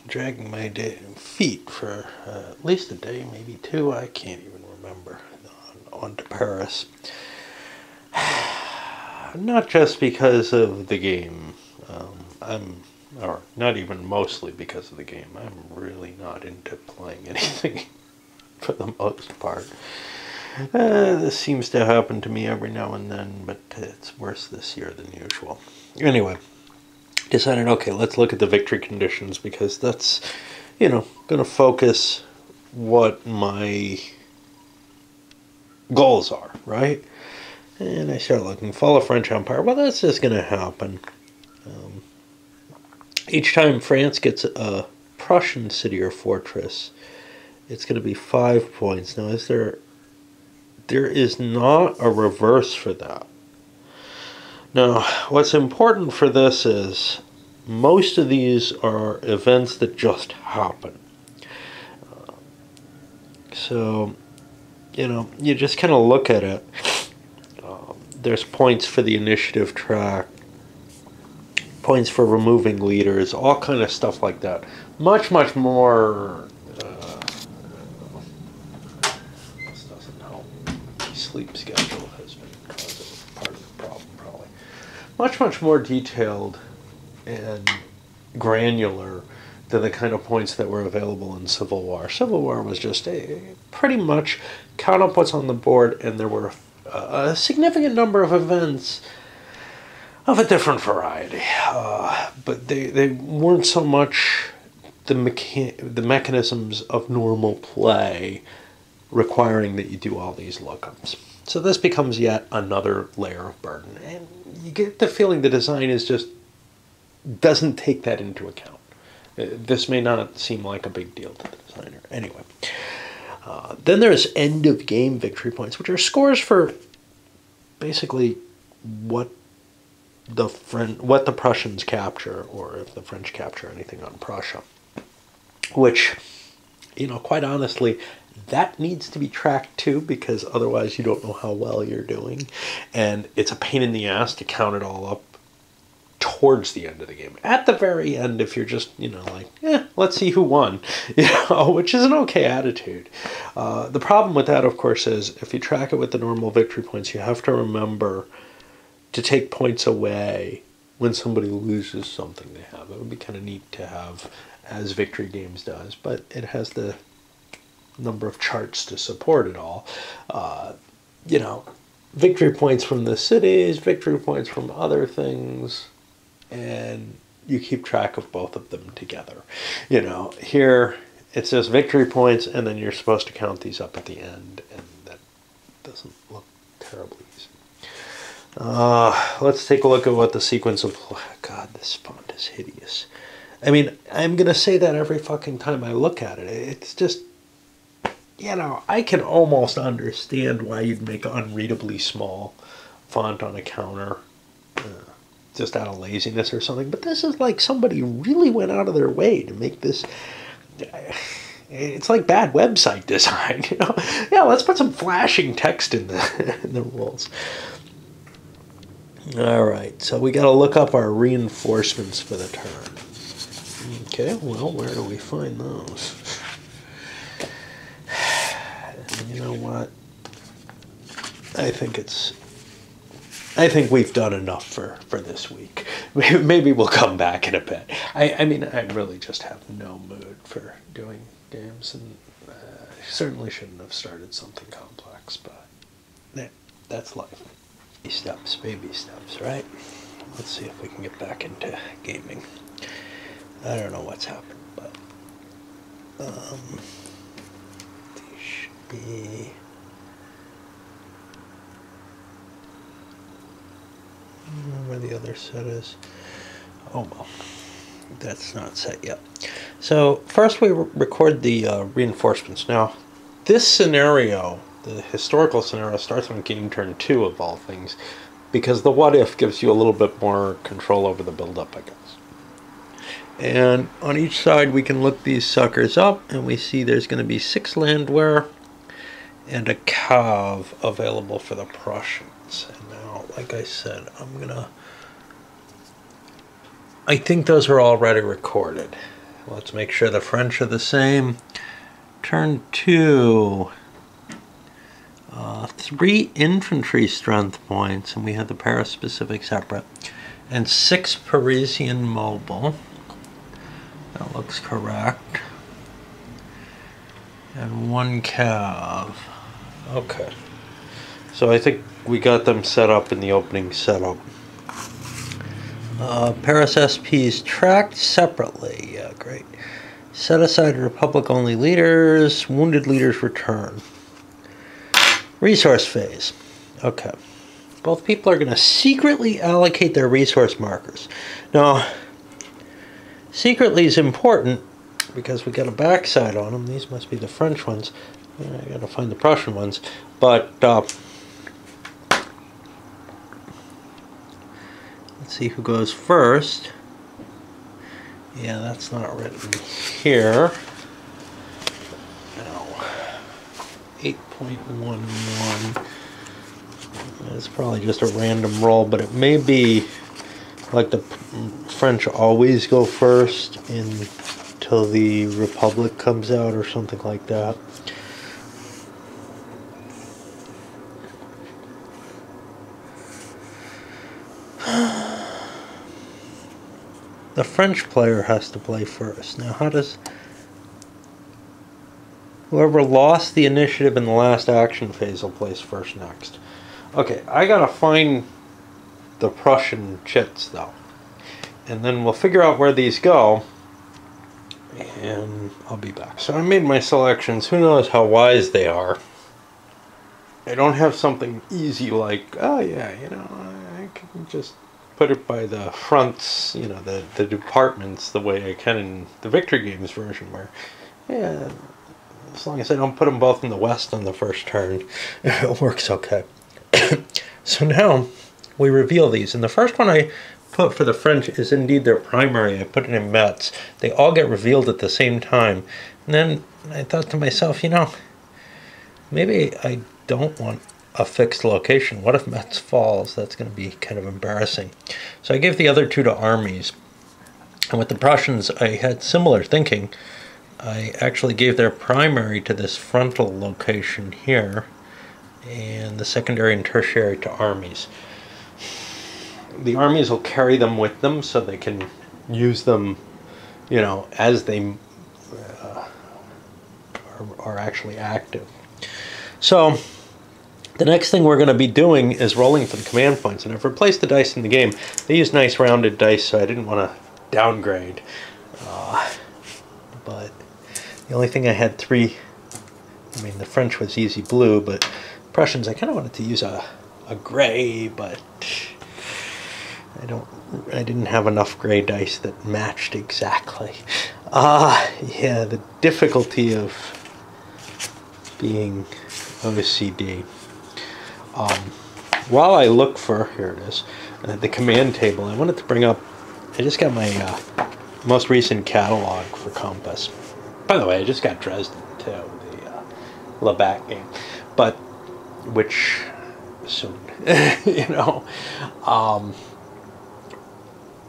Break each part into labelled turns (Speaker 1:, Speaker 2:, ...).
Speaker 1: dragging my feet for at least a day, maybe two. I can't even remember. On to Paris. Not just because of the game. Or not even mostly because of the game. I'm really not into playing anything for the most part. This seems to happen to me every now and then, but it's worse this year than usual. Anyway, decided, okay, let's look at the victory conditions because that's, going to focus what my goals are, right? And I start looking, fall of French Empire. Well, that's just going to happen. Each time France gets a Prussian city or fortress, it's going to be 5 points. Now, there is not a reverse for that. Now, what's important for this is most of these are events that just happen. So, you just kind of look at it. There's points for the initiative track, points for removing leaders, all kind of stuff like that. Much, much more. This doesn't help. My sleep schedule has been causing part of the problem, probably. Much, much more detailed and granular than the kind of points that were available in Civil War. Civil War was just pretty much count up what's on the board, and there were a significant number of events of a different variety, but they weren't so much the mechanisms of normal play requiring that you do all these lookups. So this becomes yet another layer of burden, and you get the feeling the design doesn't take that into account. This may not seem like a big deal to the designer. Anyway, then there's end of game victory points, which are scores for basically what the Prussians capture, or if the French capture anything on Prussia. Which, quite honestly, that needs to be tracked too, because otherwise you don't know how well you're doing, and it's a pain in the ass to count it all up towards the end of the game. At the very end, if you're just, let's see who won, which is an okay attitude. The problem with that, of course, is if you track it with the normal victory points, you have to remember to take points away when somebody loses something they have. It would be kind of neat to have, as Victory Games does, but it has the number of charts to support it all. Victory points from the cities, victory points from other things, and you keep track of both of them together. Here it says victory points, and then you're supposed to count these up at the end, and that doesn't look terribly easy. Let's take a look at what the sequence of... God, this font is hideous. I mean, I'm going to say that every fucking time I look at it. It's just, I can almost understand why you'd make an unreadably small font on a counter just out of laziness or something. But this is like somebody really went out of their way to make this... It's like bad website design, Yeah, let's put some flashing text in the rules. All right, so we got to look up our reinforcements for the turn. Okay, well, where do we find those? You know what? I think we've done enough for this week. Maybe we'll come back in a bit. I mean, I really just have no mood for doing games, and I certainly shouldn't have started something complex, but that's life. Baby steps, right? Let's see if we can get back into gaming. I don't know what's happened, but these should be... I don't know where the other set is. Oh well, that's not set yet. So first we record the reinforcements. Now, this scenario, the historical scenario, starts on game turn 2 of all things, because the what if gives you a little bit more control over the build-up, I guess. And on each side we can look these suckers up, and we see there's going to be 6 landwehr and a cav available for the Prussians. And now, like I said, I think those are already recorded. Let's make sure the French are the same. Turn 2. 3 infantry strength points, and we have the Paris-specific separate. And 6 Parisian mobile. That looks correct. And 1 cav. Okay. So I think we got them set up in the opening setup. Paris SPs tracked separately. Yeah, great. Set aside Republic-only leaders. Wounded leaders return. Resource phase. Okay. Both people are going to secretly allocate their resource markers. Now, secretly is important because we got a backside on them. These must be the French ones. I got to find the Prussian ones. But let's see who goes first. Yeah, that's not written here. No. 8.11. It's probably just a random roll, but it may be like the French always go first until the Republic comes out or something like that. The French player has to play first. Now, how does... Whoever lost the initiative in the last action phase will place first next. Okay, I gotta find the Prussian chits, though. And then we'll figure out where these go. And I'll be back. So I made my selections. Who knows how wise they are. I don't have something easy like, oh yeah, you know, I can just put it by the fronts, you know, the departments, the way I can in the Victory Games version, where, yeah, as long as I don't put them both in the west on the first turn, it works okay. So now we reveal these, and the first one I put for the French is indeed their primary. I put it in Metz. They all get revealed at the same time. And then I thought to myself, you know, maybe I don't want a fixed location. What if Metz falls? That's going to be kind of embarrassing. So I gave the other 2 to armies. And with the Prussians, I had similar thinking. I actually gave their primary to this frontal location here, and the secondary and tertiary to armies. The armies will carry them with them so they can use them, you know, as they are actually active. So the next thing we're going to be doing is rolling for the command points, and I've replaced the dice in the game. They use nice rounded dice, so I didn't want to downgrade. But the only thing I had 3, I mean the French was easy blue, but Prussians I kind of wanted to use a gray, but I didn't have enough gray dice that matched exactly. Yeah, the difficulty of being OCD. While I look for, here it is, the command table, I wanted to bring up, I just got my most recent catalog for Compass. By the way, I just got Dresden too, the Labatt game, but which soon, you know.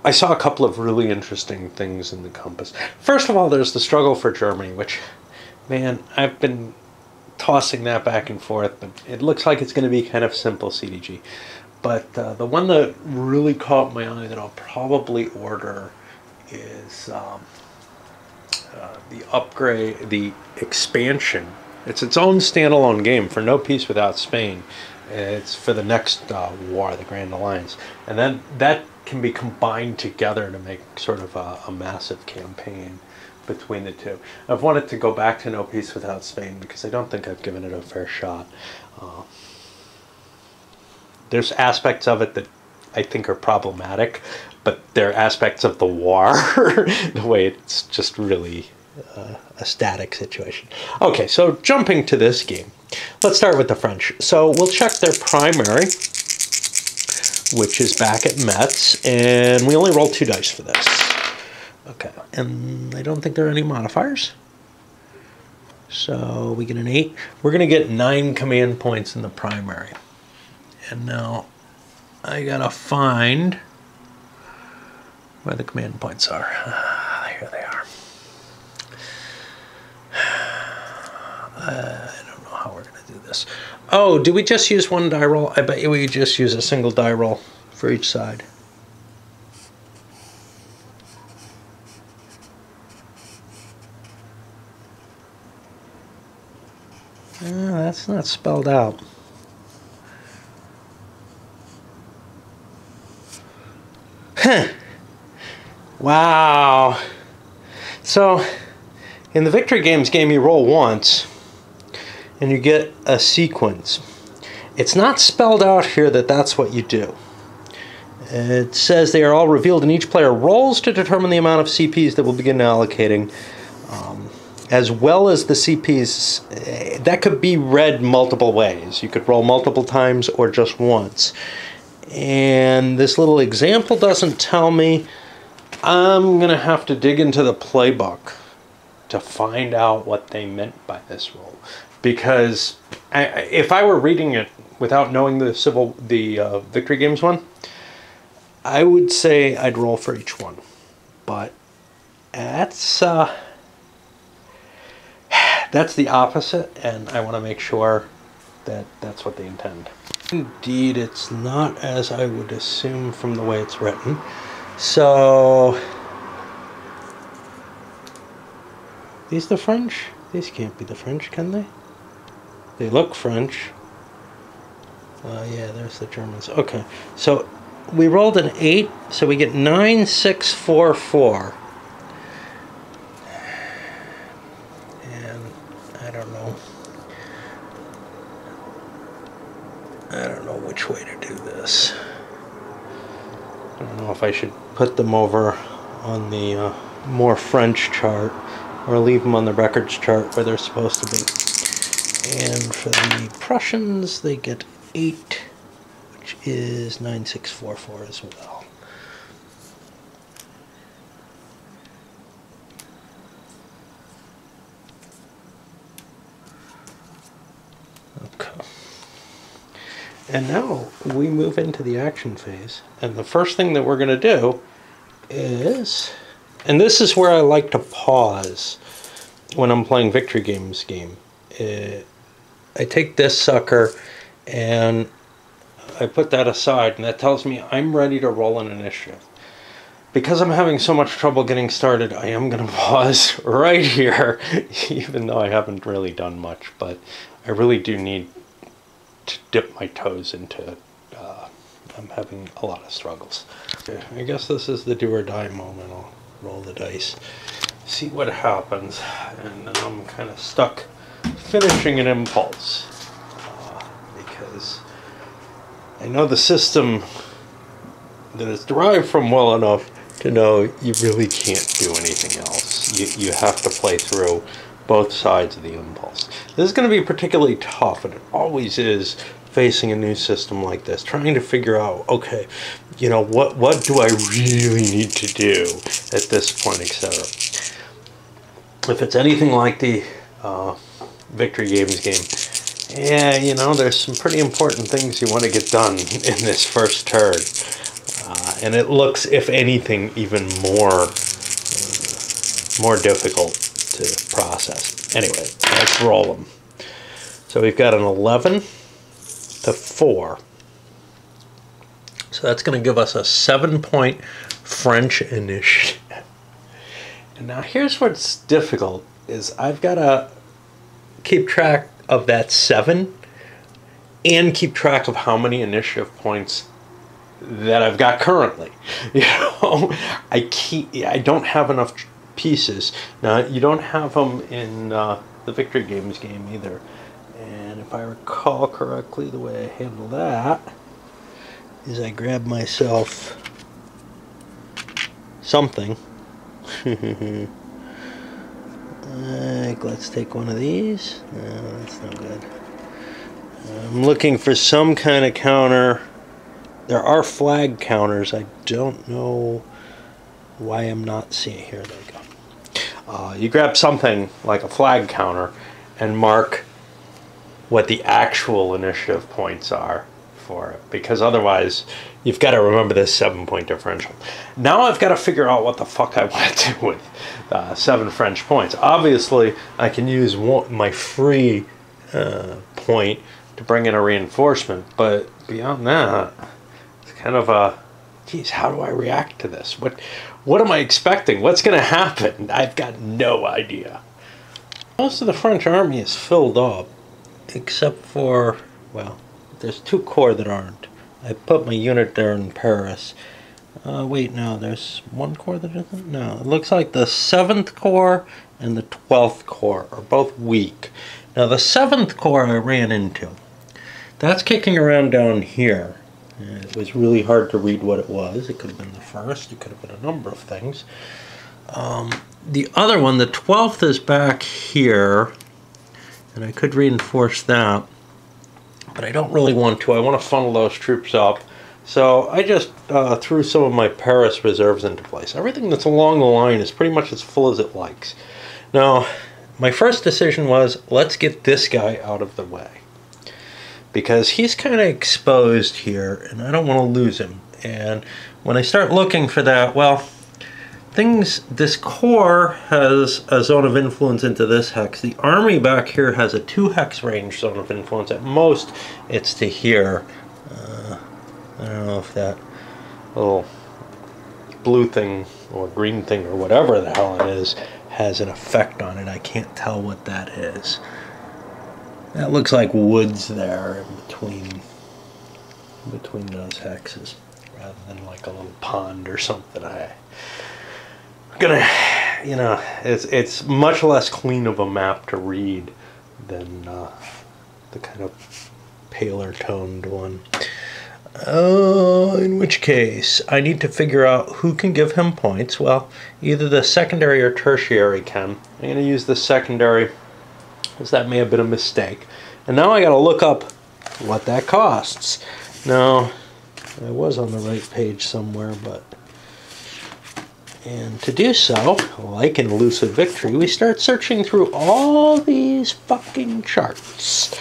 Speaker 1: I saw a couple of really interesting things in the Compass. First of all, there's the struggle for Germany, which, man, I've been tossing that back and forth, but it looks like it's going to be kind of simple CDG. But the one that really caught my eye that I'll probably order is the upgrade, the expansion. It's its own standalone game for No Peace Without Spain. It's for the next war, the Grand Alliance. And then that can be combined together to make sort of a massive campaign between the two. I've wanted to go back to No Peace Without Spain because I don't think I've given it a fair shot. There's aspects of it that I think are problematic, but there are aspects of the war, the way it's just really a static situation. Okay, so jumping to this game. Let's start with the French. So we'll check their primary, which is back at Metz, and we only roll 2 dice for this. Okay, and I don't think there are any modifiers. So we get an 8. We're going to get 9 command points in the primary. And now I gotta find where the command points are. Here they are. this. Oh, do we just use one die roll? I bet you we just use a single die roll for each side. That's not spelled out. Huh. Wow. So, in the Victory Games game, you roll once, and you get a sequence. It's not spelled out here that that's what you do. It says they are all revealed, and each player rolls to determine the amount of CPs that will begin allocating, as well as the CPs. That could be read multiple ways. You could roll multiple times or just once. And this little example doesn't tell me. I'm going to have to dig into the playbook to find out what they meant by this rule. Because if I were reading it without knowing the Victory Games one, I would say I'd roll for each one. But that's the opposite, and I want to make sure that that's what they intend. Indeed, it's not as I would assume from the way it's written. So, these the French? These can't be the French, can they? They look French. Yeah, there's the Germans. Okay, so we rolled an 8, so we get 9, 6, 4, 4. And I don't know. I don't know which way to do this. I don't know if I should put them over on the more French chart or leave them on the records chart where they're supposed to be. And for the Prussians, they get 8, which is 9644 as well. Okay. And now we move into the action phase. And the first thing that we're going to do is, and this is where I like to pause when I'm playing Victory Games game. I take this sucker and I put that aside, and that tells me I'm ready to roll an initiative. Because I'm having so much trouble getting started, I am going to pause right here, even though I haven't really done much, but I really do need to dip my toes into it. I'm having a lot of struggles. Okay, I guess this is the do or die moment. I'll roll the dice, see what happens, and then I'm kind of stuck finishing an impulse because I know the system that is derived from well enough to know you really can't do anything else. You have to play through both sides of the impulse. This is going to be particularly tough, and it always is facing a new system like this, trying to figure out, okay, you know, what do I really need to do at this point, etc. If it's anything like the Victory Games game, yeah, you know, there's some pretty important things you want to get done in this first turn. And it looks, if anything, even more difficult to process. Anyway, let's roll them. So we've got an 11 to 4. So that's going to give us a 7-point French initiative. And now here's what's difficult, is I've got to keep track of that 7 and keep track of how many initiative points that I've got currently. You know, I don't have enough pieces. Now, you don't have them in the Victory Games game either. And if I recall correctly, the way I handle that is I grab myself something. Let's take one of these. No, that's no good. I'm looking for some kind of counter. There are flag counters. I don't know why I'm not seeing. Here they go. You grab something like a flag counter and mark what the actual initiative points are for it, because otherwise you've got to remember this 7-point differential. Now I've got to figure out what the fuck I want to do with 7 French points. Obviously, I can use my free point to bring in a reinforcement. But beyond that, it's kind of a, geez, how do I react to this? What am I expecting? What's going to happen? I've got no idea. Most of the French army is filled up, except for, well, there's 2 corps that aren't. I put my unit there in Paris. Wait, no, there's 1 corps that isn't? No, it looks like the 7th Corps and the 12th Corps are both weak. Now, the 7th Corps I ran into. That's kicking around down here. It was really hard to read what it was. It could have been the 1st. It could have been a number of things. The other one, the 12th, is back here. And I could reinforce that. But I don't really want to. I want to funnel those troops up. So I just threw some of my Paris reserves into place. Everything that's along the line is pretty much as full as it likes. Now, my first decision was, let's get this guy out of the way. Because he's kind of exposed here, and I don't want to lose him. And when I start looking for that, well, this corps has a zone of influence into this hex. The army back here has a 2 hex range zone of influence. At most, it's to here. I don't know if that little blue thing or green thing or whatever the hell it is has an effect on it. I can't tell what that is. That looks like woods there in between those hexes, rather than like a little pond or something. I'm gonna, you know, it's much less clean of a map to read than the kind of paler toned one. In which case, I need to figure out who can give him points. Well, either the secondary or tertiary can. I'm going to use the secondary, because that may have been a mistake. And now I got to look up what that costs. Now, I was on the right page somewhere, but... And to do so, like in Elusive Victory, we start searching through all these fucking charts.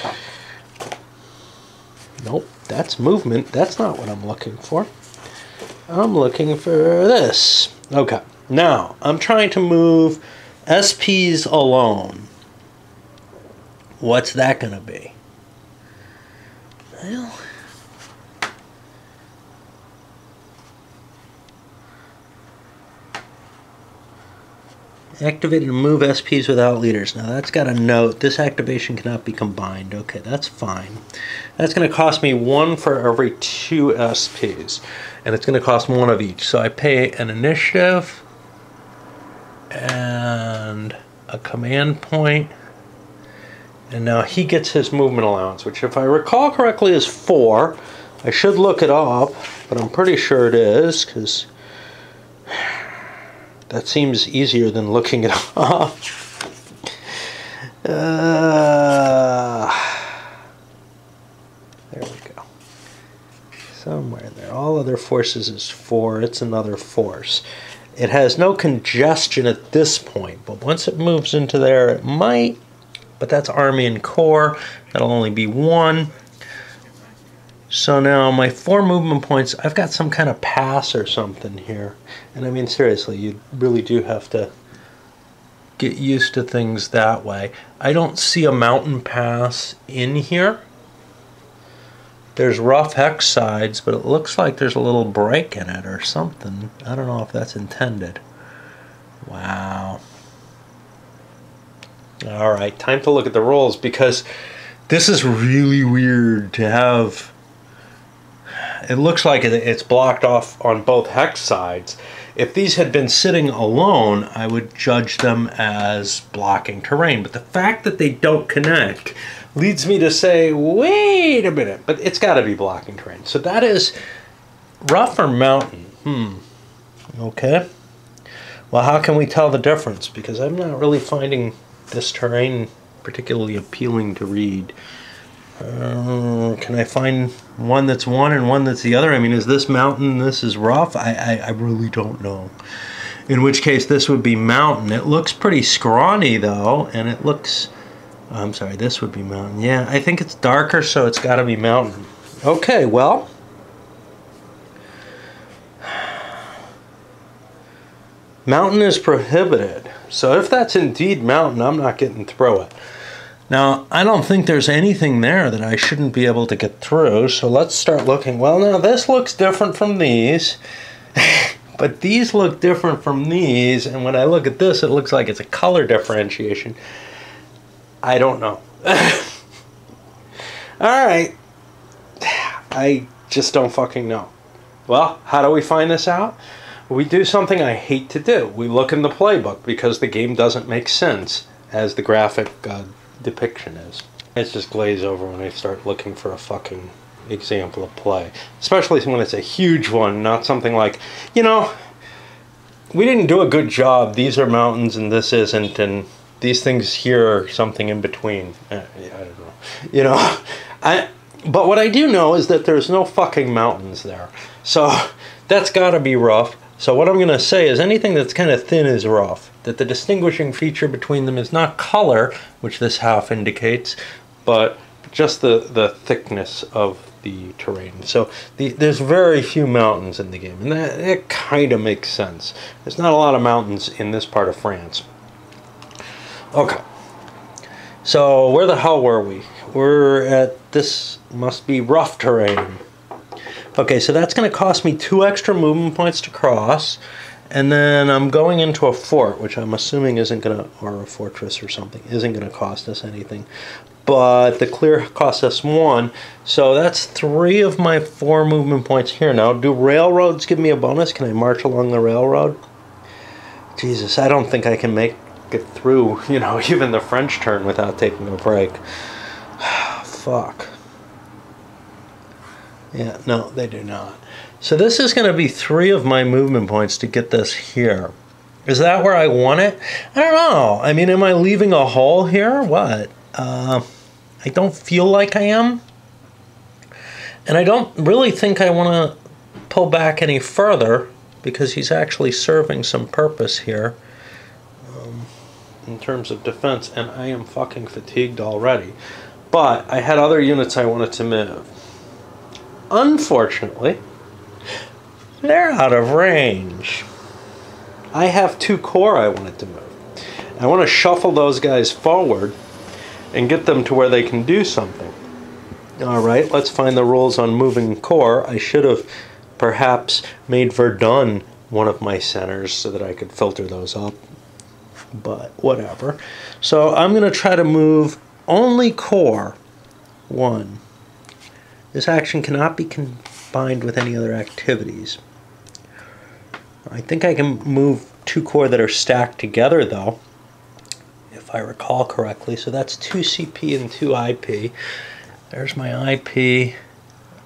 Speaker 1: Nope, that's movement. That's not what I'm looking for. I'm looking for this. Okay, now I'm trying to move SPs alone. What's that going to be? Well, activated to move SPs without leaders. Now that's got a note. This activation cannot be combined. Okay, that's fine. That's going to cost me 1 for every 2 SPs. And it's going to cost 1 of each. So I pay an initiative and a command point. And now he gets his movement allowance, which if I recall correctly is 4. I should look it up, but I'm pretty sure it is, because that seems easier than looking it up. There we go. Somewhere there. All other forces is 4. It's another force. It has no congestion at this point, but once it moves into there, it might. But that's Army and Corps. That'll only be 1. So now my 4 movement points, I've got some kind of pass or something here. And I mean, seriously, you really do have to get used to things that way. I don't see a mountain pass in here. There's rough hex sides, but it looks like there's a little break in it or something. I don't know if that's intended. Wow. All right, time to look at the rules, because this is really weird to have. It looks like it's blocked off on both hex sides. If these had been sitting alone, I would judge them as blocking terrain. But the fact that they don't connect leads me to say, wait a minute, but it's got to be blocking terrain. So that is rough or mountain? Okay. Well, how can we tell the difference? Because I'm not really finding this terrain particularly appealing to read. Can I find one that's one and one that's the other? I mean, is this mountain, this is rough? I really don't know. In which case, this would be mountain. It looks pretty scrawny, though, and it looks... I'm sorry, this would be mountain. Yeah, I think it's darker, so it's got to be mountain. Okay, well... Mountain is prohibited. So if that's indeed mountain, I'm not getting through it. Now, I don't think there's anything there that I shouldn't be able to get through, so let's start looking. Well, now this looks different from these, but these look different from these, and when I look at this, it looks like it's a color differentiation. I don't know. Alright. I just don't fucking know. Well, how do we find this out? We do something I hate to do. We look in the playbook because the game doesn't make sense as the graphic depiction is. It's just glaze over when I start looking for a fucking example of play. Especially when it's a huge one, not something like, you know, we didn't do a good job. These are mountains and this isn't, and these things here are something in between. I don't know. You know, but what I do know is that there's no fucking mountains there. So that's got to be rough. So what I'm going to say is anything that's kind of thin is rough. That the distinguishing feature between them is not color, which this half indicates, but just the thickness of the terrain. So there's very few mountains in the game, and that kind of makes sense. There's not a lot of mountains in this part of France. Okay. So where the hell were we? We're at, this must be rough terrain. Okay, so that's going to cost me 2 extra movement points to cross, and then I'm going into a fort, which I'm assuming isn't going to, or a fortress or something, isn't going to cost us anything. But the clear costs us 1, so that's 3 of my 4 movement points here. Now, do railroads give me a bonus? Can I march along the railroad? Jesus, I don't think I can make it through, you know, even the French turn without taking a break. Fuck. Yeah, no, they do not. So this is going to be 3 of my movement points to get this here. Is that where I want it? I don't know. I mean, am I leaving a hole here? What? I don't feel like I am. And I don't really think I want to pull back any further because he's actually serving some purpose here in terms of defense. And I am fucking fatigued already. But I had other units I wanted to move. Unfortunately, they're out of range. I have 2 corps I wanted to move. I want to shuffle those guys forward and get them to where they can do something. Alright, let's find the rules on moving corps. I should have perhaps made Verdun one of my centers so that I could filter those up. But whatever. So I'm going to try to move only corps 1. This action cannot be combined with any other activities. I think I can move 2 corps that are stacked together, though, if I recall correctly. So that's 2 CP and 2 IP. There's my IP.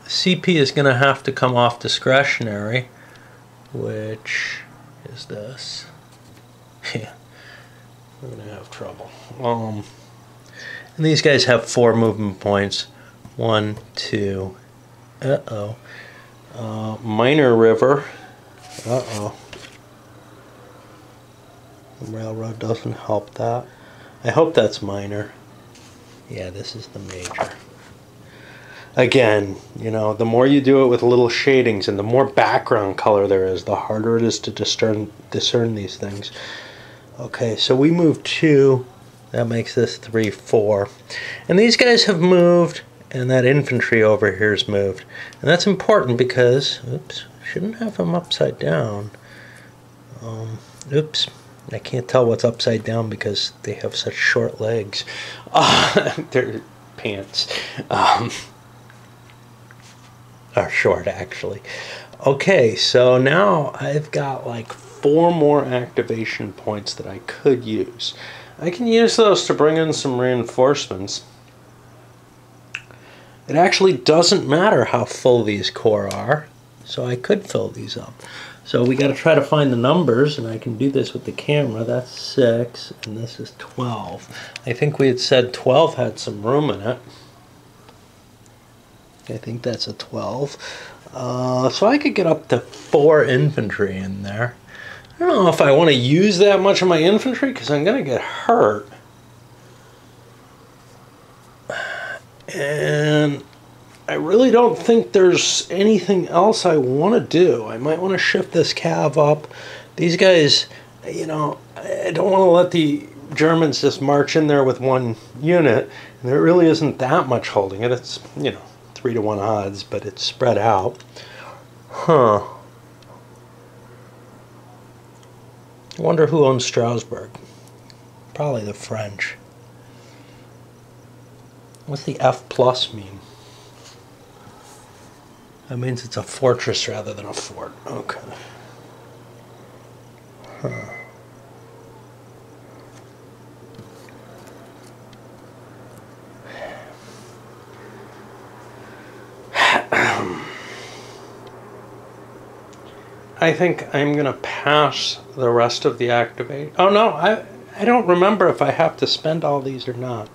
Speaker 1: CP is going to have to come off discretionary, which is this. Yeah, we're going to have trouble. And these guys have 4 movement points. 1, 2. Minor river. The railroad doesn't help that. I hope that's minor. Yeah, this is the major. Again, you know, the more you do it with little shadings and the more background color there is, the harder it is to discern these things. Okay, so we moved 2. That makes this 3, 4. And these guys have moved, and that infantry over here is moved. And that's important because, oops, shouldn't have them upside down. Oops, I can't tell what's upside down because they have such short legs. Their pants are short, actually. Okay, so now I've got like 4 more activation points that I could use. I can use those to bring in some reinforcements. It actually doesn't matter how full these corps are, so I could fill these up. So we got to try to find the numbers, and I can do this with the camera. That's 6, and this is 12. I think we had said 12 had some room in it. I think that's a 12. So I could get up to 4 infantry in there. I don't know if I want to use that much of my infantry because I'm going to get hurt. And I really don't think there's anything else I want to do. I might want to shift this cav up. These guys, you know, I don't want to let the Germans just march in there with one unit, and there really isn't that much holding it. It's, 3-to-1 odds, but it's spread out. Huh. I wonder who owns Strasbourg. Probably the French. What's the F plus mean? That means it's a fortress rather than a fort. Okay. Huh. I think I'm going to pass the rest of the activate. Oh no, I don't remember if I have to spend all these or not.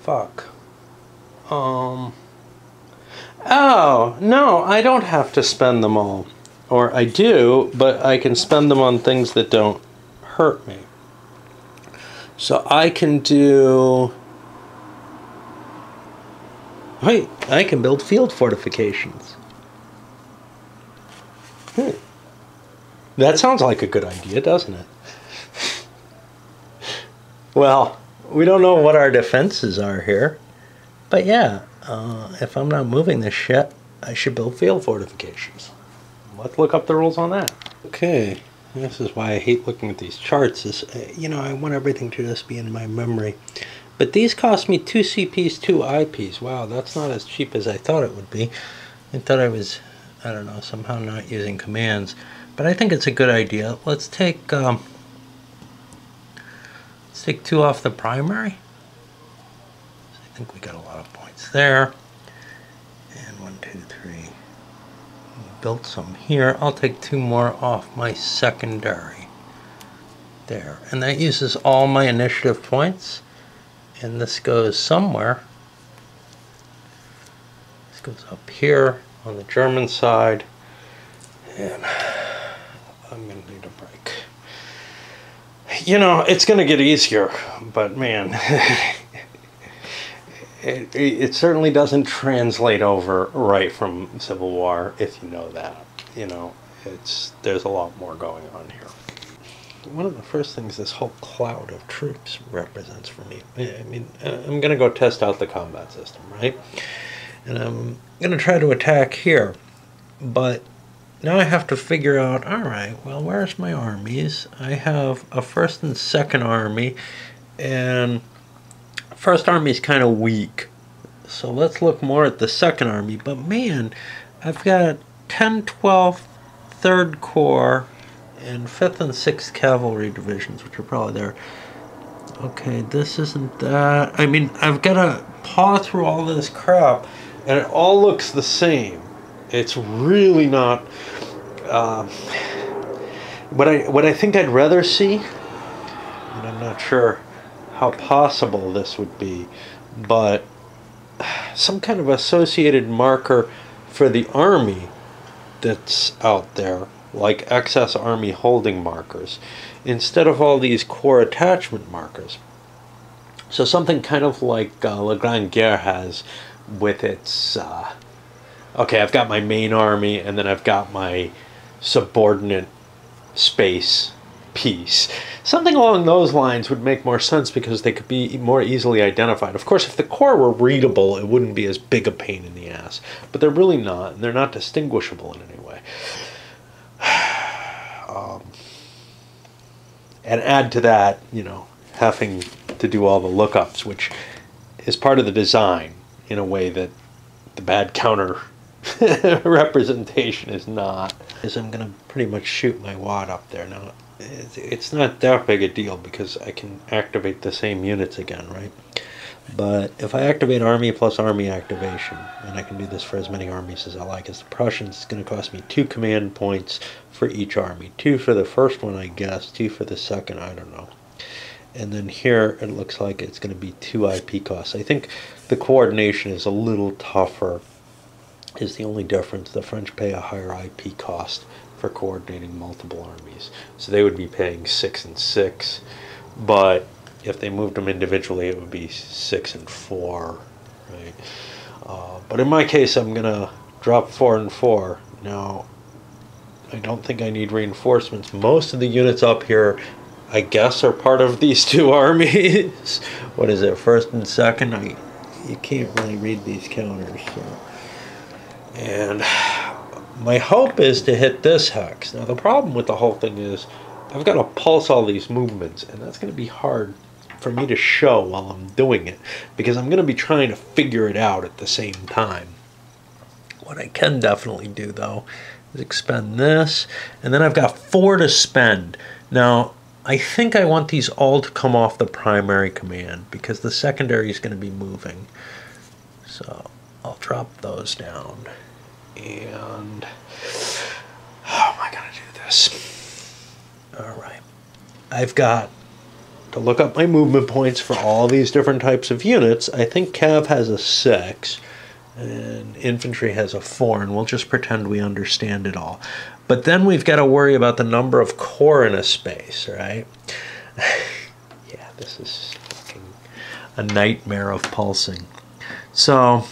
Speaker 1: Fuck. Oh, no, I don't have to spend them all. Or I do, but I can spend them on things that don't hurt me. So I can do... Wait, I can build field fortifications. That sounds like a good idea, doesn't it? Well, we don't know what our defenses are here. But yeah, if I'm not moving this shit, I should build field fortifications. Let's look up the rules on that. Okay, this is why I hate looking at these charts. Is I want everything to just be in my memory. But these cost me 2 CPs, 2 IPs. Wow, that's not as cheap as I thought it would be. I thought I was, I don't know, somehow not using commands. But I think it's a good idea. Let's take 2 off the primary. I think we got a lot of points there. And 1, 2, 3. We built some here. I'll take 2 more off my secondary. There. And that uses all my initiative points. And this goes somewhere. This goes up here on the German side. And I'm going to need a break. It's going to get easier, but man, it certainly doesn't translate over right from Civil War, if you know that. There's a lot more going on here. One of the first things this whole cloud of troops represents for me, I'm going to go test out the combat system, right? And I'm going to try to attack here, but now I have to figure out, all right, well, where's my armies? I have a 1st and 2nd army, and 1st army is kind of weak. So let's look more at the 2nd army. But man, I've got 10, 12, 3rd Corps, and 5th and 6th Cavalry divisions, which are probably there. Okay, this isn't that. I've got to paw through all this crap, and it all looks the same. It's really not what I think I'd rather see, and I'm not sure how possible this would be, but some kind of associated marker for the army that's out there, like excess army holding markers, instead of all these core attachment markers. So something kind of like La Grande Guerre has with its... okay, I've got my main army, and then I've got my subordinate space piece. Something along those lines would make more sense because they could be more easily identified. Of course, if the core were readable, it wouldn't be as big a pain in the ass. But they're really not, and they're not distinguishable in any way. And add to that, having to do all the lookups, which is part of the design in a way that the bad counter representation is not. Is I'm going to pretty much shoot my wad up there. Now, it's not that big a deal because I can activate the same units again, right? But if I activate army plus army activation, and I can do this for as many armies as I like, as the Prussians, it's going to cost me 2 command points for each army. 2 for the first one, I guess. 2 for the second, I don't know. And then here, it looks like it's going to be 2 IP costs. I think the coordination is a little tougher, is the only difference. The French pay a higher IP cost for coordinating multiple armies. So they would be paying 6 and 6, but if they moved them individually, it would be 6 and 4, right? But in my case, I'm going to drop 4 and 4. Now, I don't think I need reinforcements. Most of the units up here I guess, are part of these two armies. What is it, first and second? You can't really read these counters. So. And my hope is to hit this hex. Now the problem with the whole thing is I've got to pulse all these movements, and that's going to be hard for me to show while I'm doing it, because I'm going to be trying to figure it out at the same time. What I can definitely do, though, is expend this, and then I've got 4 to spend. Now, I think I want these all to come off the primary command, because the secondary is going to be moving. So I'll drop those down. And how am I going to do this? All right. I've got to look up my movement points for all these different types of units. I think Cav has a 6 and infantry has a 4, and we'll just pretend we understand it all. But then we've got to worry about the number of corps in a space, right? Yeah, this is fucking a nightmare of pulsing. So,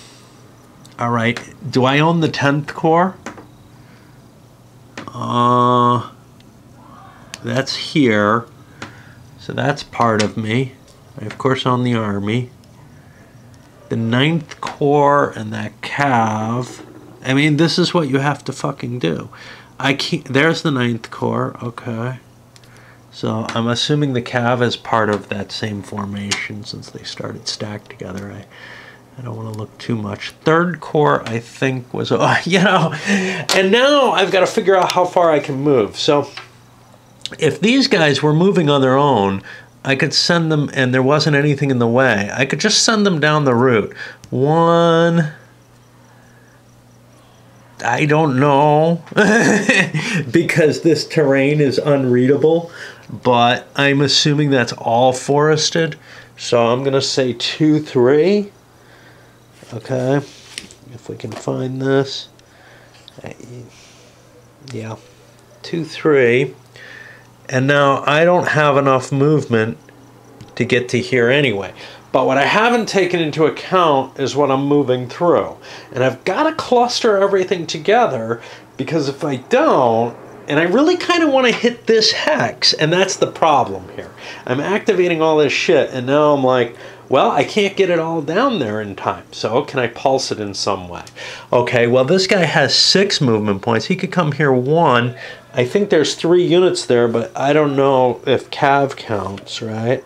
Speaker 1: all right, do I own the 10th Corps? That's here. So that's part of me. I, of course, own the Army. The 9th Corps and that Cav. I mean, this is what you have to fucking do. I can't, there's the 9th Corps, okay. So I'm assuming the Cav is part of that same formation since they started stacked together. I don't want to look too much. 3rd Corps, I think, was, you know, and now I've got to figure out how far I can move. So if these guys were moving on their own, I could send them, and there wasn't anything in the way, I could just send them down the route. 1, I don't know, because this terrain is unreadable, but I'm assuming that's all forested. So I'm going to say 2, 3. Okay, if we can find this. Yeah, 2, 3. And now I don't have enough movement to get to here anyway. But what I haven't taken into account is what I'm moving through. And I've got to cluster everything together, because if I don't, and I really kind of want to hit this hex, and that's the problem here. I'm activating all this shit, and now I'm like, well, I can't get it all down there in time. So can I pulse it in some way? Okay, well, this guy has 6 movement points. He could come here 1. I think there's 3 units there, but I don't know if Cav counts, right?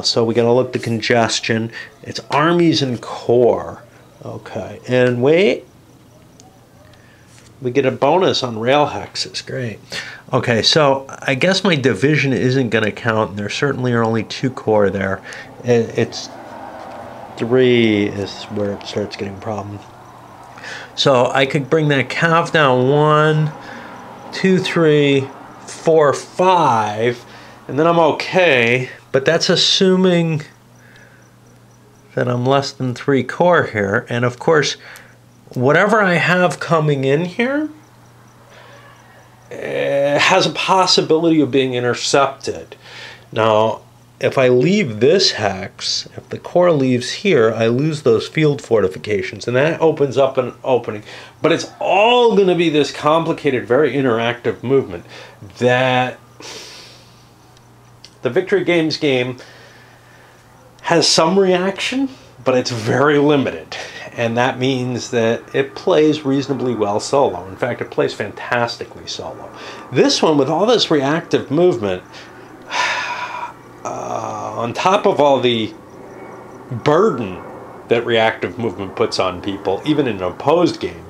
Speaker 1: So we got to look the congestion. It's armies and corps. Okay, and wait. We get a bonus on rail hexes. Great. Okay, so I guess my division isn't going to count. There certainly are only 2 corps there. It's 3 is where it starts getting a problem. So I could bring that Cav down 1, 2, 3, 4, 5, and then I'm okay. But that's assuming that I'm less than 3 corps here. And of course, whatever I have coming in here has a possibility of being intercepted. Now, if I leave this hex, if the corps leaves here, I lose those field fortifications, and that opens up an opening. But it's all going to be this complicated, very interactive movement that the Victory Games game has some reaction, but it's very limited. And that means that it plays reasonably well solo. In fact, it plays fantastically solo. This one, with all this reactive movement, on top of all the burden that reactive movement puts on people, even in an opposed game,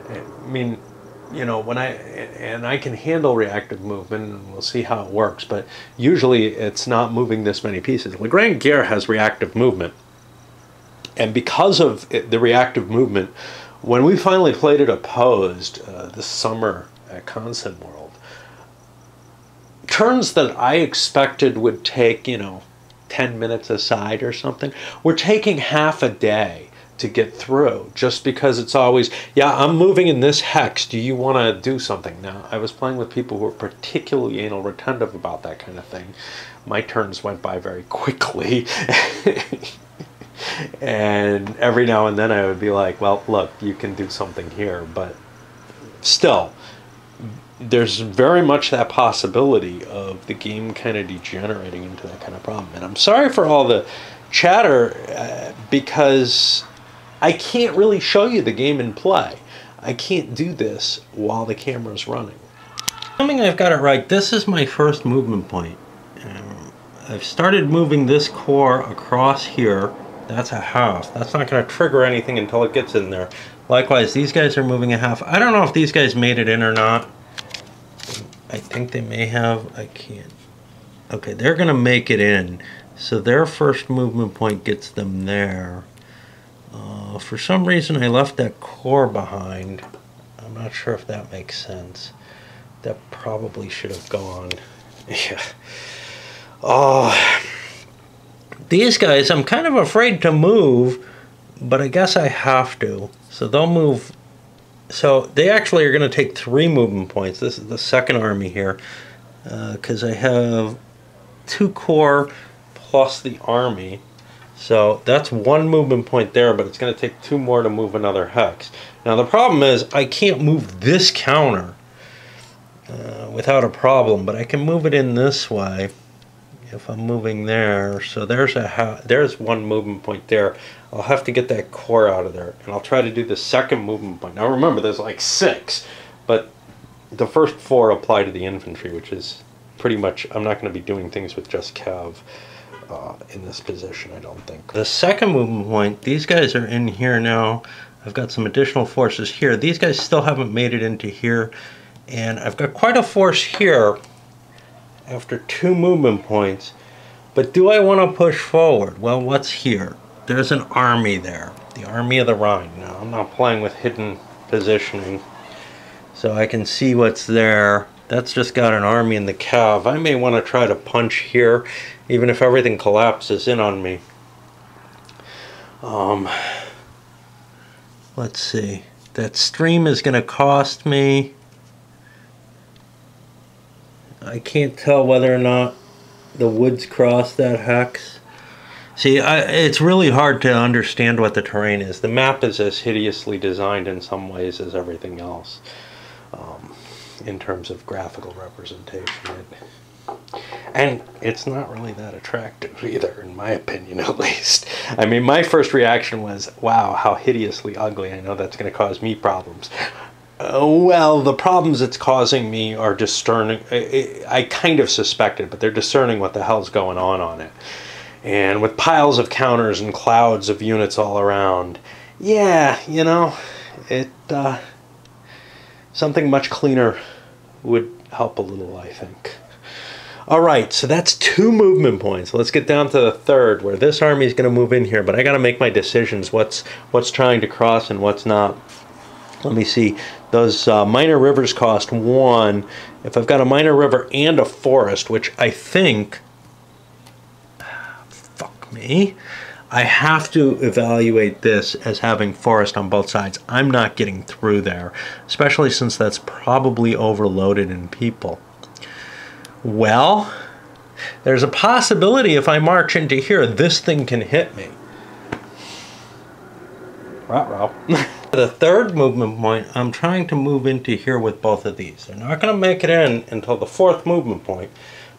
Speaker 1: I mean, you know, when I can handle reactive movement, and we'll see how it works, but usually it's not moving this many pieces. Le Grand Guerre has reactive movement. And because of the reactive movement, when we finally played it opposed this summer at Consen World, turns that I expected would take, you know, 10 minutes aside or something, we're taking half a day to get through, just because it's always, yeah, I'm moving in this hex, do you want to do something? Now, I was playing with people who were particularly anal retentive about that kind of thing. My turns went by very quickly. And every now and then I would be like, well, look, you can do something here. But still, there's very much that possibility of the game kind of degenerating into that kind of problem. And I'm sorry for all the chatter because I can't really show you the game in play. I can't do this while the camera's running. Assuming I've got it right, this is my first movement point. I've started moving this core across here. That's a half. That's not going to trigger anything until it gets in there. Likewise, these guys are moving a half. I don't know if these guys made it in or not. I think they may have. I can't. Okay, they're going to make it in. So their first movement point gets them there. For some reason, I left that core behind. I'm not sure if that makes sense. That probably should have gone. Yeah. Oh, these guys, I'm kind of afraid to move, but I guess I have to. So they'll move. So they actually are going to take 3 movement points. This is the second army here, because I have 2 core plus the army. So that's 1 movement point there, but it's going to take 2 more to move another hex. Now the problem is I can't move this counter without a problem, but I can move it in this way if I'm moving there. So there's 1 movement point there. I'll have to get that core out of there, and I'll try to do the second movement point. Now remember, there's like 6, but the first 4 apply to the infantry, which is pretty much, I'm not going to be doing things with just Cav in this position, I don't think. The second movement point, these guys are in here now. I've got some additional forces here. These guys still haven't made it into here, and I've got quite a force here after 2 movement points. But do I want to push forward? Well, what's here? There's an army there, the Army of the Rhine. Now, I'm not playing with hidden positioning, so I can see what's there. That's just got an army in the Cav. I may want to try to punch here, even if everything collapses in on me. Let's see. That stream is going to cost me. I can't tell whether or not the woods cross that hex. See, it's really hard to understand what the terrain is. The map is as hideously designed in some ways as everything else. In terms of graphical representation. And it's not really that attractive either, in my opinion at least. I mean, my first reaction was, wow, how hideously ugly. I know that's going to cause me problems. Well, the problems it's causing me are discerning. I kind of suspected, but they're discerning what the hell's going on it. And with piles of counters and clouds of units all around, yeah, you know, something much cleaner would help a little, I think. All right, so that's 2 movement points. Let's get down to the third, where this army is going to move in here, but I got to make my decisions. What's trying to cross and what's not. Let me see. Those minor rivers cost 1. If I've got a minor river and a forest, which I think, fuck me, I have to evaluate this as having forest on both sides. I'm not getting through there, especially since that's probably overloaded in people. Well, there's a possibility if I march into here, this thing can hit me. Ruh-roh. The third movement point, I'm trying to move into here with both of these. They're not going to make it in until the 4th movement point.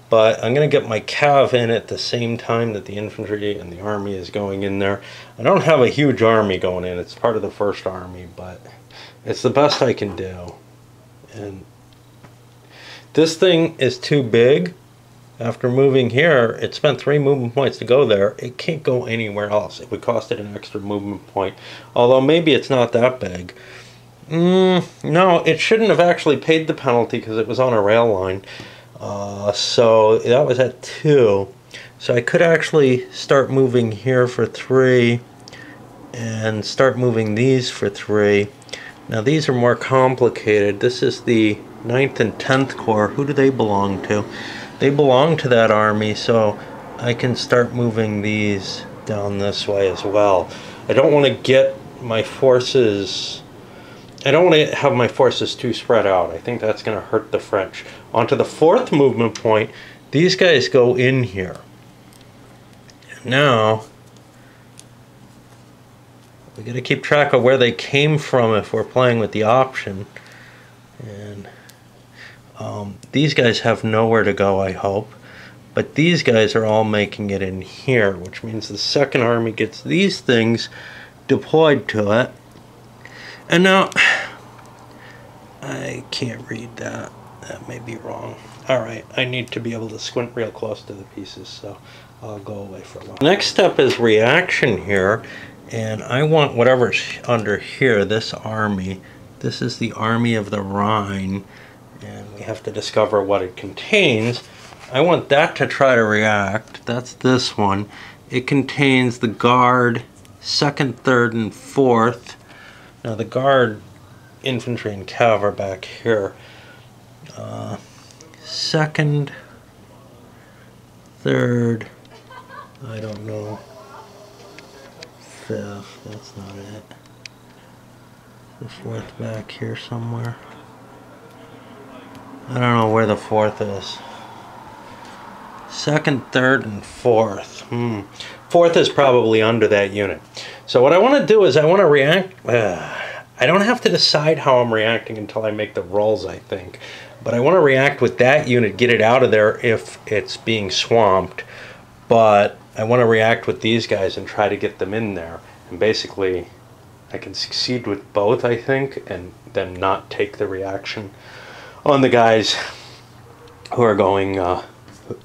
Speaker 1: But I'm going to get my Cav in at the same time that the infantry and the army is going in there. I don't have a huge army going in. It's part of the first army, but it's the best I can do. And this thing is too big. After moving here, it spent 3 movement points to go there. It can't go anywhere else. It would cost it an extra movement point. Although maybe it's not that big. No, it shouldn't have actually paid the penalty because it was on a rail line. So that was at 2. So I could actually start moving here for 3 and start moving these for 3. Now these are more complicated. This is the 9th and 10th Corps. Who do they belong to? They belong to that army, so I can start moving these down this way as well. I don't want to get my forces... I don't want to have my forces too spread out. I think that's going to hurt the French. Onto the 4th movement point, these guys go in here. Now, we got to keep track of where they came from if we're playing with the option. And These guys have nowhere to go, I hope. But these guys are all making it in here, which means the Second Army gets these things deployed to it. And now, I can't read that. That may be wrong. Alright, I need to be able to squint real close to the pieces, so I'll go away for a while. Next step is reaction here, and I want whatever's under here, this army. This is the Army of the Rhine, and we have to discover what it contains. I want that to try to react. That's this one. It contains the Guard, 2nd, 3rd, and 4th. Now the Guard, infantry, and cav are back here. 2nd, 3rd, I don't know. 5th, that's not it. The 4th back here somewhere. I don't know where the 4th is. 2nd, 3rd, and 4th. 4th is probably under that unit. So what I want to do is I want to react. I don't have to decide how I'm reacting until I make the rolls, I think. But I want to react with that unit, get it out of there if it's being swamped. But I want to react with these guys and try to get them in there. And basically, I can succeed with both, I think, and then not take the reaction on the guys who are going,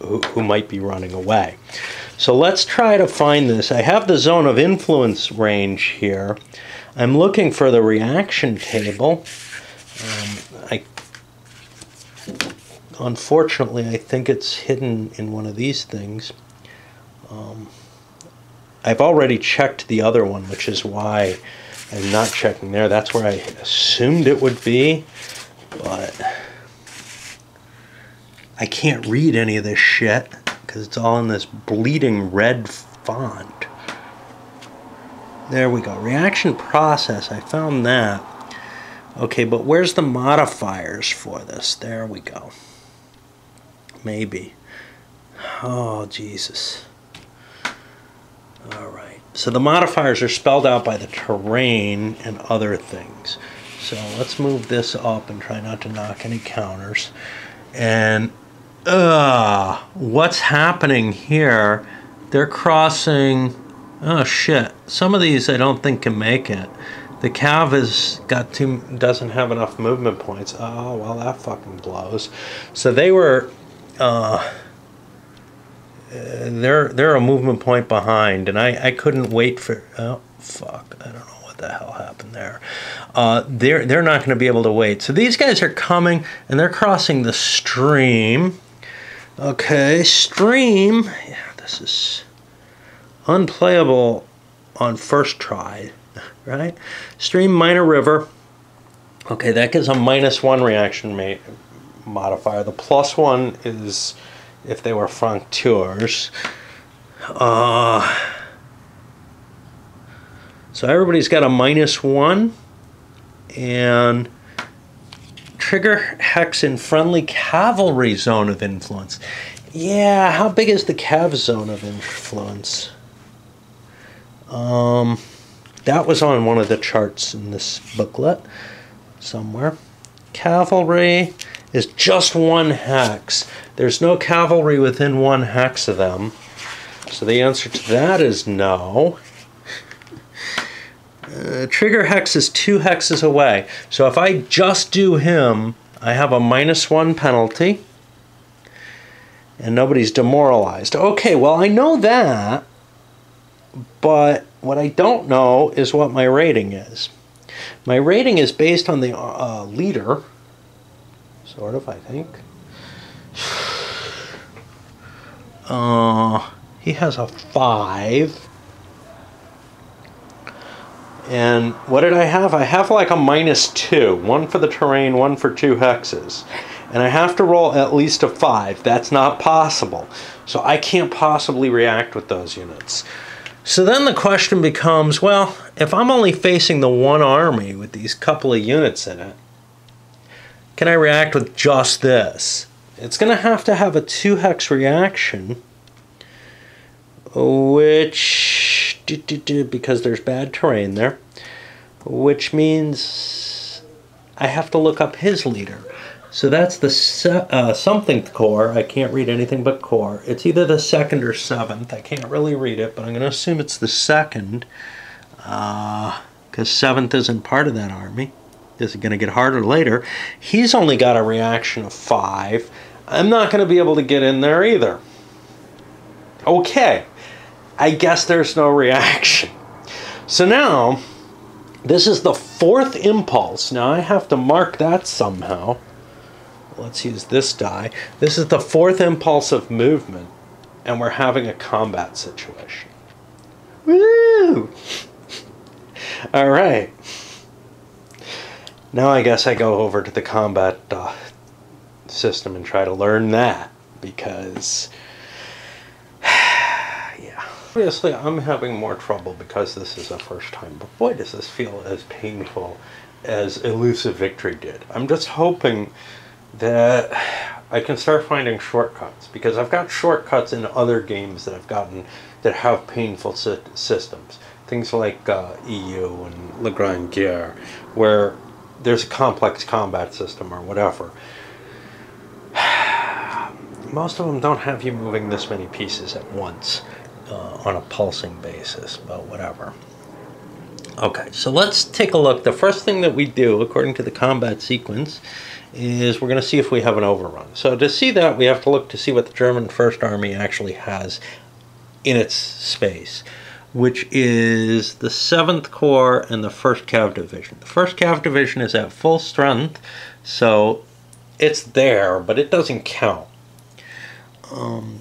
Speaker 1: who might be running away. So let's try to find this. I have the zone of influence range here. I'm looking for the reaction table. Unfortunately, I think it's hidden in one of these things. I've already checked the other one, which is why I'm not checking there. That's where I assumed it would be, but I can't read any of this shit because it's all in this bleeding red font. There we go. Reaction process. I found that. Okay, but where's the modifiers for this? There we go. Maybe. Oh, Jesus. All right. So the modifiers are spelled out by the terrain and other things. So let's move this up and try not to knock any counters. And what's happening here? They're crossing. Oh shit! Some of these I don't think can make it. The cav has got doesn't have enough movement points. Oh well, that fucking blows. So they were. They're a movement point behind, and I couldn't wait for. Oh fuck! I don't know what the hell happened there. They're not going to be able to wait. So these guys are coming, and they're crossing the stream. Okay, stream. Yeah, this is unplayable on first try, right? Stream, minor river. Okay, that gives a -1 reaction modifier. The +1 is if they were francs-tireurs. So everybody's got a -1, and trigger hex in friendly cavalry zone of influence. Yeah, how big is the cav zone of influence? That was on one of the charts in this booklet somewhere. Cavalry is just 1 hex. There's no cavalry within 1 hex of them. So the answer to that is no. Trigger hex is 2 hexes away. So if I just do him, I have a -1 penalty. And nobody's demoralized. Okay, well I know that. But what I don't know is what my rating is. My rating is based on the leader. Sort of, I think. He has a 5. And what did I have? I have like a -2. 1 for the terrain, 1 for 2 hexes. And I have to roll at least a 5. That's not possible. So I can't possibly react with those units. So then the question becomes, well, if I'm only facing the 1 army with these couple of units in it, can I react with just this? It's going to have a 2 hex reaction, which, because there's bad terrain there, which means I have to look up his leader. So that's the something corps. I can't read anything but corps. It's either the 2nd or 7th. I can't really read it, but I'm going to assume it's the 2nd, because 7th isn't part of that army. This is going to get harder later. He's only got a reaction of 5. I'm not going to be able to get in there either. Okay, I guess there's no reaction. So now, this is the 4th impulse. Now I have to mark that somehow. Let's use this die. This is the 4th impulse of movement, and we're having a combat situation. Woo! All right. Now I guess I go over to the combat system and try to learn that, because yeah, obviously I'm having more trouble because this is the first time, but boy does this feel as painful as Elusive Victory did. I'm just hoping that I can start finding shortcuts, because I've got shortcuts in other games that I've gotten that have painful systems. Things like EU and La Grande Guerre, where there's a complex combat system or whatever. Most of them don't have you moving this many pieces at once on a pulsing basis, but whatever. Okay, so let's take a look. The first thing that we do, according to the combat sequence, is we're going to see if we have an overrun. So to see that, we have to look to see what the German First Army actually has in its space, which is the 7th Corps and the 1st Cav Division. The 1st Cav Division is at full strength, so it's there, but it doesn't count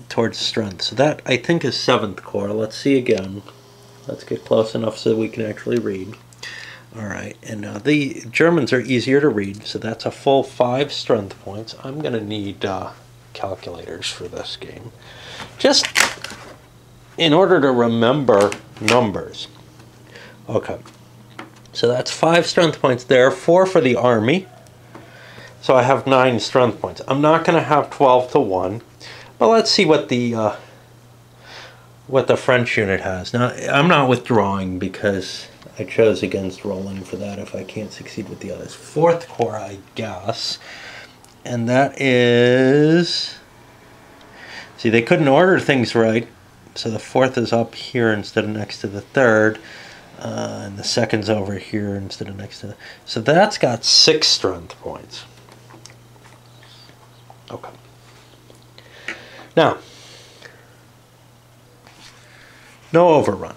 Speaker 1: towards strength. So that, I think, is 7th Corps. Let's see again. Let's get close enough so we can actually read. All right, and the Germans are easier to read, so that's a full 5 strength points. I'm going to need calculators for this game, just in order to remember numbers. Okay, so that's 5 strength points there, 4 for the army, so I have 9 strength points. I'm not going to have 12 to 1, but let's see what the French unit has. Now, I'm not withdrawing because I chose against rolling for that if I can't succeed with the others. 4th Corps, I guess. And that is... See, they couldn't order things right. So the 4th is up here instead of next to the 3rd. And the 2nd's over here instead of next to the... So that's got 6 strength points. Okay. Now, no overrun.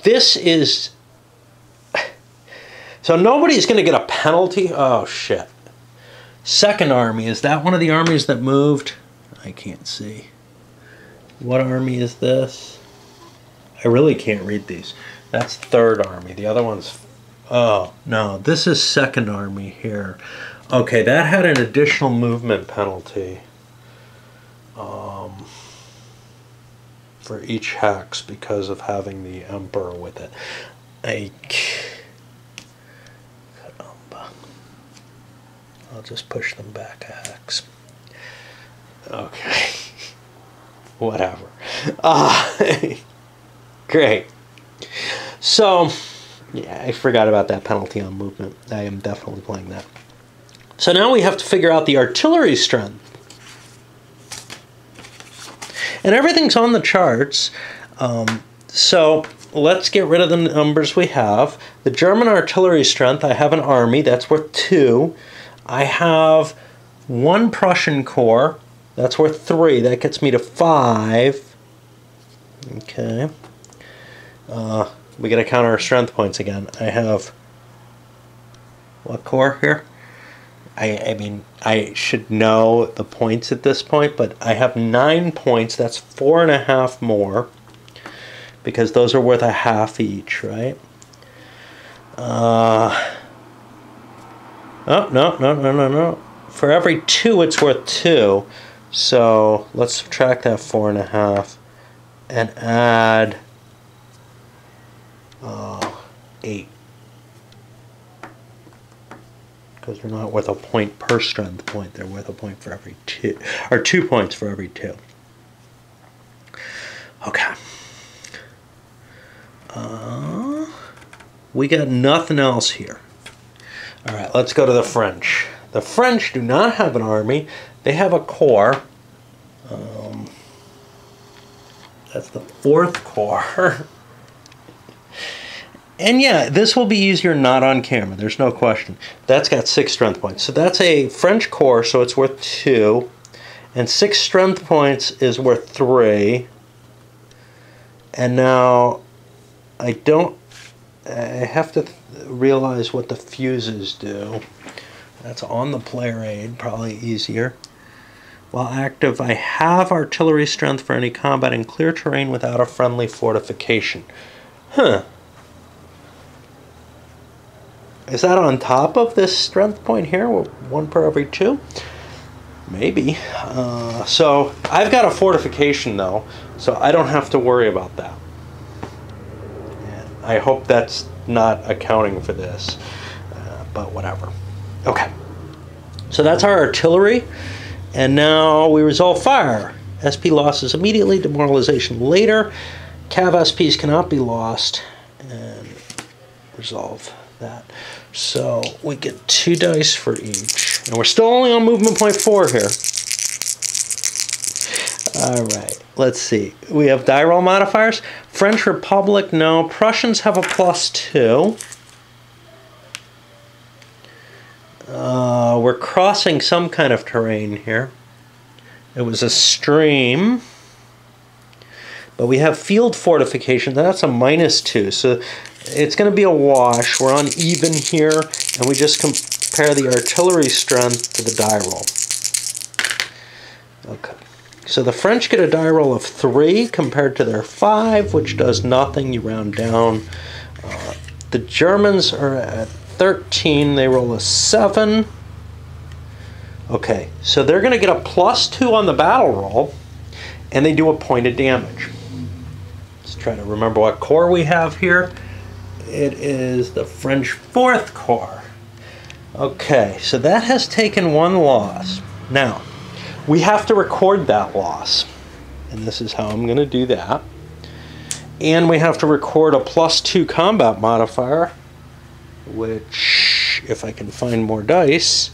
Speaker 1: This is... So nobody's going to get a penalty. Oh, shit. 2nd Army, is that one of the armies that moved? I can't see. What army is this? I really can't read these. That's 3rd Army. The other one's... Oh, no. This is 2nd Army here. Okay, that had an additional movement penalty. For each hex because of having the Emperor with it. I'll just push them back a hex. Okay. Whatever. Great. So, yeah, I forgot about that penalty on movement. I am definitely playing that. So now we have to figure out the artillery strength. And everything's on the charts. So let's get rid of the numbers we have. The German artillery strength, I have an army. That's worth 2. I have 1 Prussian corps. That's worth 3. That gets me to 5. Okay. We got to count our strength points again. I have... What corps here? I mean, I should know the points at this point, but I have 9 points. That's 4.5 more, because those are worth a half each, right? Oh, no. For every 2, it's worth 2. So let's subtract that 4.5 and add 8. Because they're not worth a point per strength point. They're worth a point for every 2. Or 2 points for every 2. Okay. We got nothing else here. Alright, let's go to the French. The French do not have an army. They have a corps. That's the 4th Corps. And yeah, this will be easier not on camera. There's no question. That's got 6 strength points. So that's a French corps, so it's worth 2. And 6 strength points is worth 3. And now I have to realize what the fuses do. That's on the player aid, probably easier. While active, I have artillery strength for any combat in clear terrain without a friendly fortification. Huh. Is that on top of this strength point here? 1 per every 2? Maybe. So I've got a fortification though, so I don't have to worry about that. And I hope that's not accounting for this, but whatever. Okay. So that's our artillery, and now we resolve fire. SP losses immediately, demoralization later. Cav SPs cannot be lost, and resolve that. So we get 2 dice for each. And we're still only on movement point 4 here. Alright, let's see. We have die roll modifiers. French Republic, no. Prussians have a +2. We're crossing some kind of terrain here. It was a stream. But we have field fortification. That's a -2. So it's going to be a wash. We're on even here, and we just compare the artillery strength to the die roll. Okay. So the French get a die roll of 3 compared to their 5, which does nothing. You round down. The Germans are at 13. They roll a 7. Okay, so they're going to get a +2 on the battle roll, and they do a point of damage. Let's try to remember what corps we have here. It is the French 4th Corps. Okay, so that has taken 1 loss. Now, we have to record that loss. And this is how I'm going to do that. And we have to record a +2 combat modifier, which, if I can find more dice,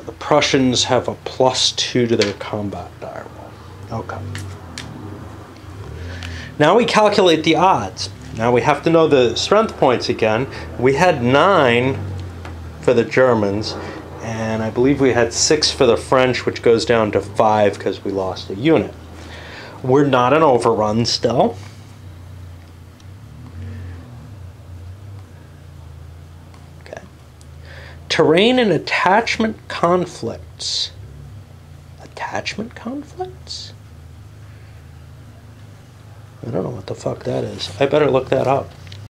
Speaker 1: the Prussians have a +2 to their combat die roll. Okay. Now we calculate the odds. Now we have to know the strength points again. We had 9 for the Germans, and I believe we had 6 for the French, which goes down to 5 because we lost a unit. We're not an overrun still. Okay. Terrain and attachment conflicts. Attachment conflicts? I don't know what the fuck that is. I better look that up.